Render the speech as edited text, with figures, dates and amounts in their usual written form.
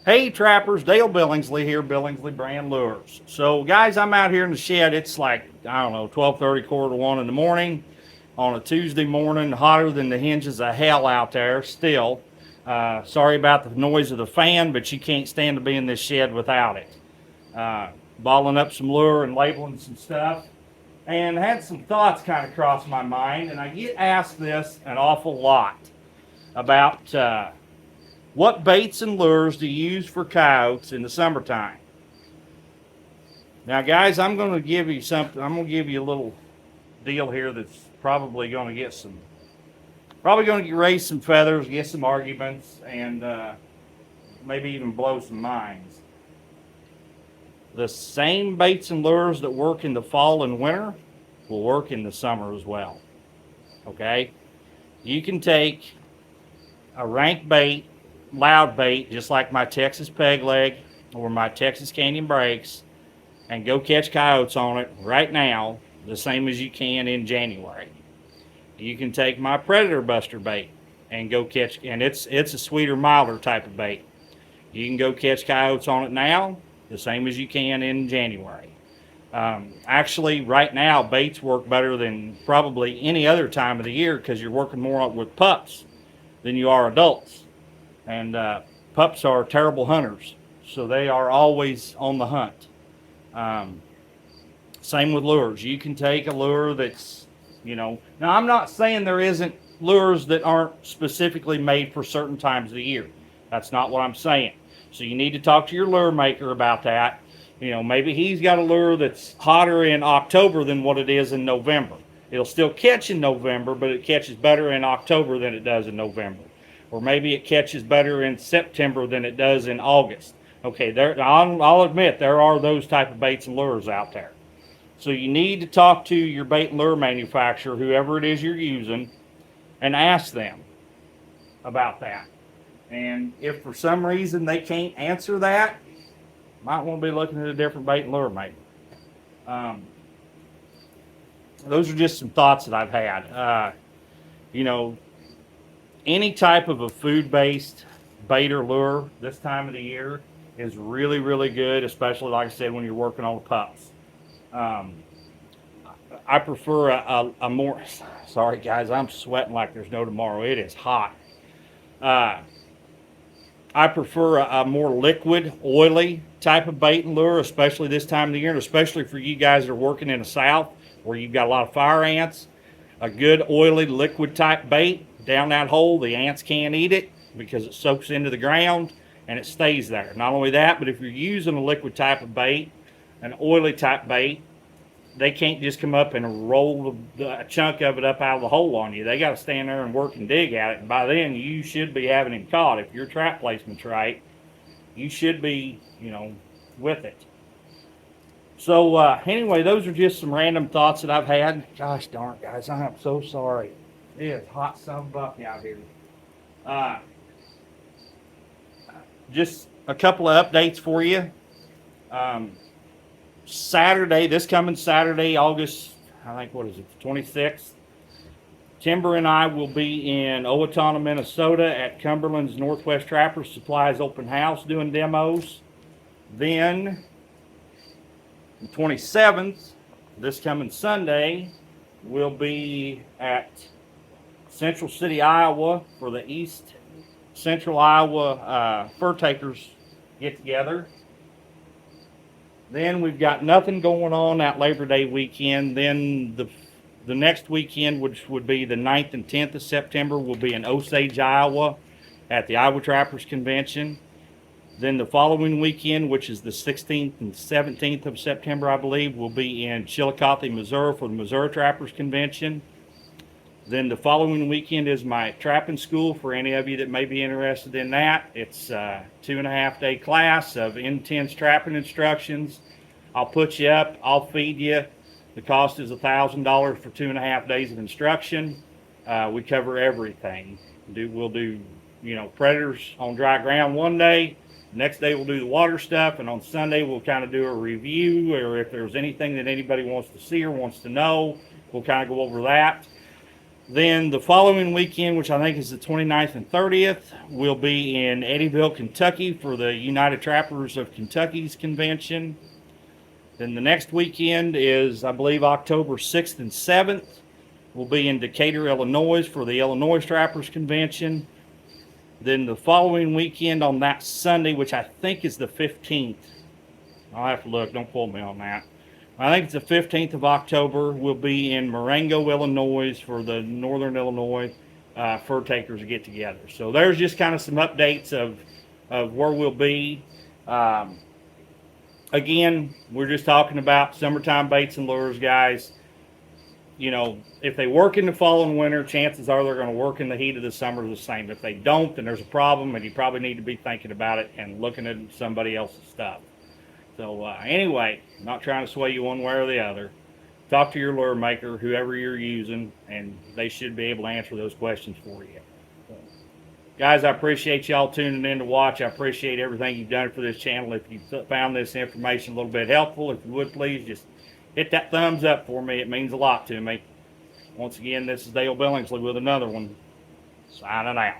Hey trappers, Dale Billingsley here, Billingsley Brand Lures. So guys, I'm out here in the shed. It's like, I don't know, 12:30, quarter to 1 in the morning on a Tuesday morning, hotter than the hinges of hell out there still. Sorry about the noise of the fan, but you can't stand to be in this shed without it. Balling up some lure and labeling some stuff. And had some thoughts kind of cross my mind, and I get asked this an awful lot about what baits and lures do you use for coyotes in the summertime? Now, guys, I'm going to give you something. I'm going to give you a little deal here that's probably going to raise some feathers, get some arguments, and maybe even blow some minds. The same baits and lures that work in the fall and winter will work in the summer as well. Okay? You can take a rank bait, loud bait, just like my Texas peg leg or my Texas Canyon breaks, and go catch coyotes on it right now, the same as you can in January. You can take my Predator Buster bait and go catch, and it's a sweeter, milder type of bait. You can go catch coyotes on it now, the same as you can in January. Actually, right now, baits work better than probably any other time of the year because you're working more with pups than you are adults. And pups are terrible hunters, so they are always on the hunt. Same with lures. You can take a lure that's, now I'm not saying there isn't lures that aren't specifically made for certain times of the year. That's not what I'm saying. So you need to talk to your lure maker about that. Maybe he's got a lure that's hotter in October than what it is in November. It'll still catch in November, but it catches better in October than it does in November. Or maybe it catches better in September than it does in August. Okay, I'll admit there are those type of baits and lures out there. So you need to talk to your bait and lure manufacturer, whoever it is you're using, and ask them about that. And if for some reason they can't answer that, might want to be looking at a different bait and lure maybe. Those are just some thoughts that I've had. Any type of a food-based bait or lure this time of the year is really, really good, especially, like I said, when you're working on the pups. I prefer a more, sorry guys, I'm sweating like there's no tomorrow. It is hot. I prefer a more liquid, oily type of bait and lure, especially this time of the year, and especially for you guys that are working in the south where you've got a lot of fire ants. A good oily liquid type bait down that hole, the ants can't eat it because it soaks into the ground and it stays there. Not only that, but if you're using a liquid type of bait, an oily type bait, they can't just come up and roll a chunk of it up out of the hole on you. They got to stand there and work and dig at it. And by then, you should be having him caught. If your trap placement's right, you should be, with it. So anyway, those are just some random thoughts that I've had. Gosh darn, guys, I am so sorry. It is hot son of a buck out here. Just a couple of updates for you. Saturday, this coming Saturday, August, I think, what is it, the 26th? Timber and I will be in Owatonna, Minnesota at Cumberland's Northwest Trappers Supplies Open House doing demos. Then, the 27th, this coming Sunday, we'll be at Central City, Iowa for the East Central Iowa Fur Takers get together. Then we've got nothing going on that Labor Day weekend. Then the next weekend, which would be the 9th and 10th of September, will be in Osage, Iowa at the Iowa Trappers Convention. Then the following weekend, which is the 16th and 17th of September, I believe, will be in Chillicothe, Missouri for the Missouri Trappers Convention. Then the following weekend is my trapping school for any of you that may be interested in that. It's a 2.5-day class of intense trapping instructions. I'll put you up. I'll feed you. The cost is $1,000 for 2.5 days of instruction. We cover everything. We'll do, predators on dry ground one day. Next day we'll do the water stuff, and on Sunday we'll kind of do a review, or if there's anything that anybody wants to see or wants to know, we'll kind of go over that. Then the following weekend, which I think is the 29th and 30th, we'll be in Eddyville, Kentucky for the United Trappers of Kentucky's convention. Then the next weekend is, I believe, October 6th and 7th. We'll be in Decatur, Illinois for the Illinois Trappers Convention. Then the following weekend on that Sunday, which I think is the 15th. I'll have to look, don't quote me on that. I think it's the 15th of October. We'll be in Marengo, Illinois for the Northern Illinois Fur Takers to get together. So there's just kind of some updates of where we'll be. Again, we're just talking about summertime baits and lures, guys. You know, if they work in the fall and winter, chances are they're going to work in the heat of the summer the same. If they don't, then there's a problem, and you probably need to be thinking about it and looking at somebody else's stuff. So anyway, I'm not trying to sway you one way or the other. Talk to your lure maker, whoever you're using, and they should be able to answer those questions for you. So, guys, I appreciate y'all tuning in to watch. I appreciate everything you've done for this channel. If you found this information a little bit helpful, if you would please just hit that thumbs up for me. It means a lot to me. Once again, this is Dale Billingsley with another one. Signing out.